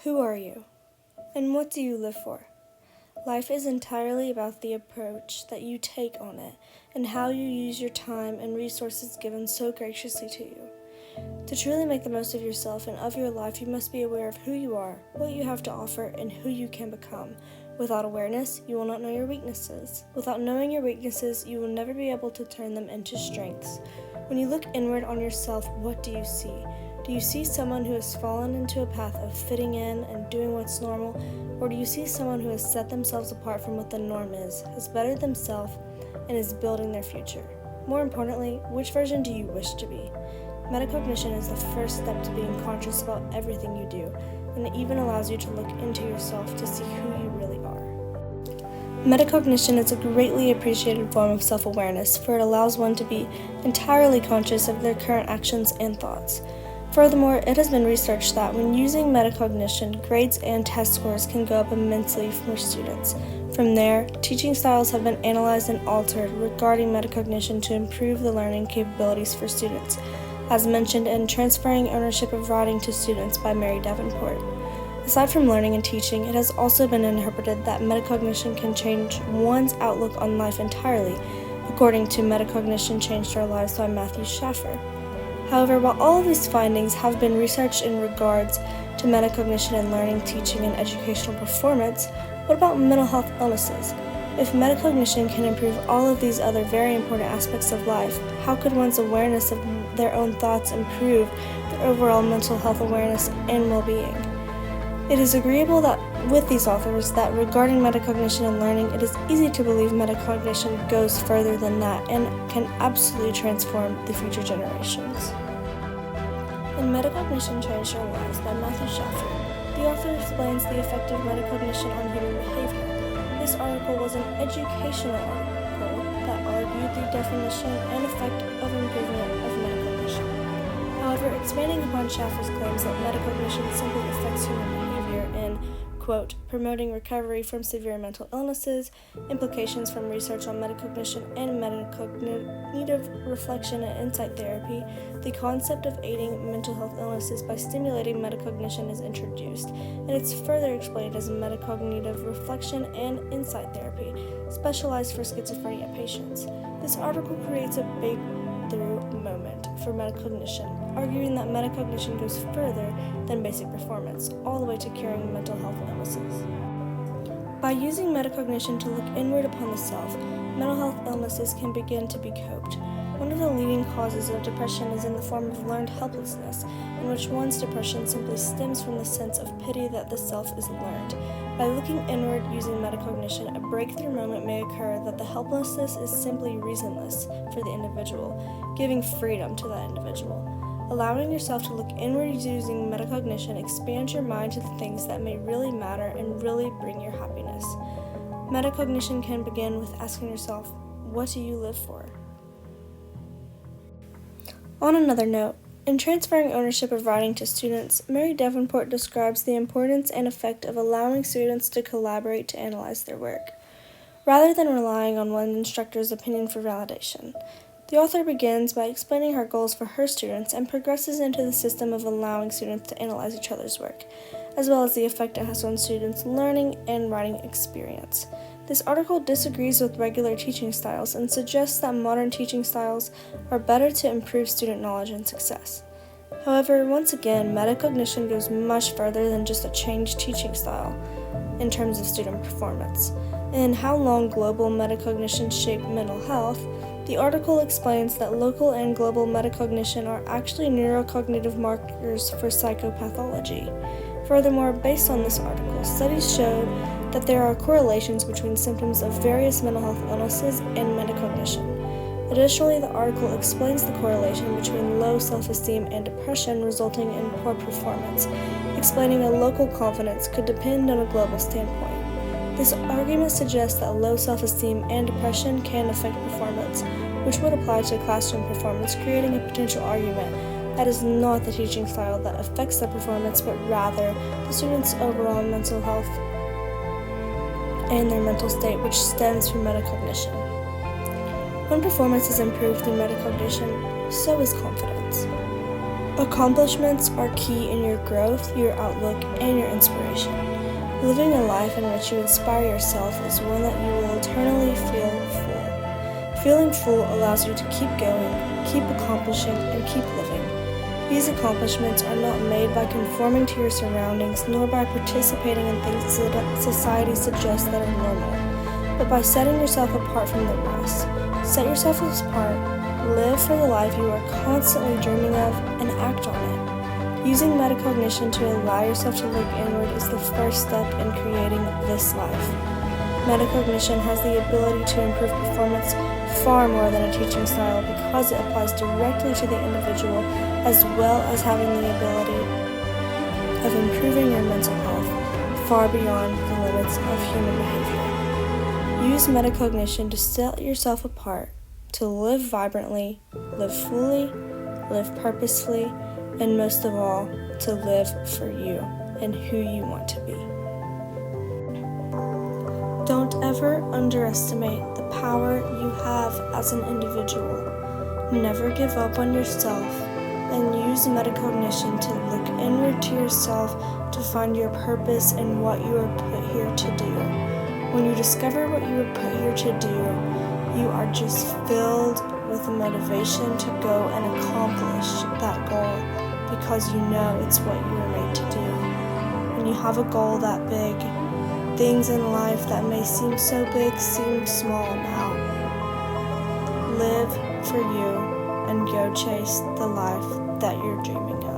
Who are you? And what do you live for? Life is entirely about the approach that you take on it and how you use your time and resources given so graciously to you. To truly make the most of yourself and of your life, you must be aware of who you are, what you have to offer, and who you can become. Without awareness, you will not know your weaknesses. Without knowing your weaknesses, you will never be able to turn them into strengths. When you look inward on yourself, what do you see? Do you see someone who has fallen into a path of fitting in and doing what's normal? Or do you see someone who has set themselves apart from what the norm is, has bettered themselves, and is building their future? More importantly, which version do you wish to be? Metacognition is the first step to being conscious about everything you do, and it even allows you to look into yourself to see who you really are. Metacognition is a greatly appreciated form of self-awareness, for it allows one to be entirely conscious of their current actions and thoughts. Furthermore, it has been researched that when using metacognition, grades and test scores can go up immensely for students. From there, teaching styles have been analyzed and altered regarding metacognition to improve the learning capabilities for students, as mentioned in Transferring Ownership of Writing to Students by Maggie Stiles. Aside from learning and teaching, it has also been interpreted that metacognition can change one's outlook on life entirely, according to Metacognition Changed Our Lives by Matthew Schaffer. However, while all of these findings have been researched in regards to metacognition in learning, teaching, and educational performance, what about mental health illnesses? If metacognition can improve all of these other very important aspects of life, how could one's awareness of their own thoughts improve their overall mental health awareness and well-being? It is agreeable that with these authors that regarding metacognition and learning, it is easy to believe metacognition goes further than that and can absolutely transform the future generations. In Metacognition Changed Our Lives by Matthew Schaffer, the author explains the effect of metacognition on human behavior. This article was an educational article that argued the definition and effect of improvement of metacognition. However, expanding upon Schaffer's claims that metacognition simply affects human behavior in, quote, promoting recovery from severe mental illnesses, implications from research on metacognition and metacognitive reflection and insight therapy, the concept of aiding mental health illnesses by stimulating metacognition is introduced, and it's further explained as metacognitive reflection and insight therapy, specialized for schizophrenia patients. This article creates a breakthrough moment for metacognition, arguing that metacognition goes further than basic performance, all the way to curing mental health illnesses. By using metacognition to look inward upon the self, mental health illnesses can begin to be coped. One of the leading causes of depression is in the form of learned helplessness, in which one's depression simply stems from the sense of pity that the self is learned. By looking inward using metacognition, a breakthrough moment may occur that the helplessness is simply reasonless for the individual, giving freedom to that individual. Allowing yourself to look inward using metacognition expands your mind to the things that may really matter and really bring your happiness. Metacognition can begin with asking yourself, what do you live for? On another note, in Transferring Ownership of Writing to Students, Mary Davenport describes the importance and effect of allowing students to collaborate to analyze their work, rather than relying on one instructor's opinion for validation. The author begins by explaining her goals for her students and progresses into the system of allowing students to analyze each other's work, as well as the effect it has on students' learning and writing experience. This article disagrees with regular teaching styles and suggests that modern teaching styles are better to improve student knowledge and success. However, once again, metacognition goes much further than just a changed teaching style in terms of student performance. In How Long Global Metacognition Shaped Mental Health, the article explains that local and global metacognition are actually neurocognitive markers for psychopathology. Furthermore, based on this article, studies showed that there are correlations between symptoms of various mental health illnesses and metacognition. Additionally, the article explains the correlation between low self-esteem and depression resulting in poor performance, explaining a local confidence could depend on a global standpoint. This argument suggests that low self-esteem and depression can affect performance, which would apply to classroom performance, creating a potential argument that is not the teaching style that affects the performance, but rather the student's overall mental health and their mental state, which stems from metacognition. When performance is improved through metacognition, so is confidence. Accomplishments are key in your growth, your outlook, and your inspiration. Living a life in which you inspire yourself is one that you will eternally feel full. Feeling full allows you to keep going, keep accomplishing, and keep living. These accomplishments are not made by conforming to your surroundings, nor by participating in things that society suggests that are normal, but by setting yourself apart from the rest. Set yourself apart, live for the life you are constantly dreaming of, and act on it. Using metacognition to allow yourself to look inward is the first step in creating this life. Metacognition has the ability to improve performance far more than a teaching style because it applies directly to the individual, as well as having the ability of improving your mental health far beyond the limits of human behavior. Use metacognition to set yourself apart, to live vibrantly, live fully, live purposefully, and most of all, to live for you and who you want to be. Don't ever underestimate the power you have as an individual. Never give up on yourself, and use metacognition to look inward to yourself to find your purpose and what you are put here to do. When you discover what you were put here to do, you are just filled with the motivation to go and accomplish that goal because you know it's what you were made to do. When you have a goal that big, things in life that may seem so big seem small now. Live for you and go chase the life that you're dreaming of.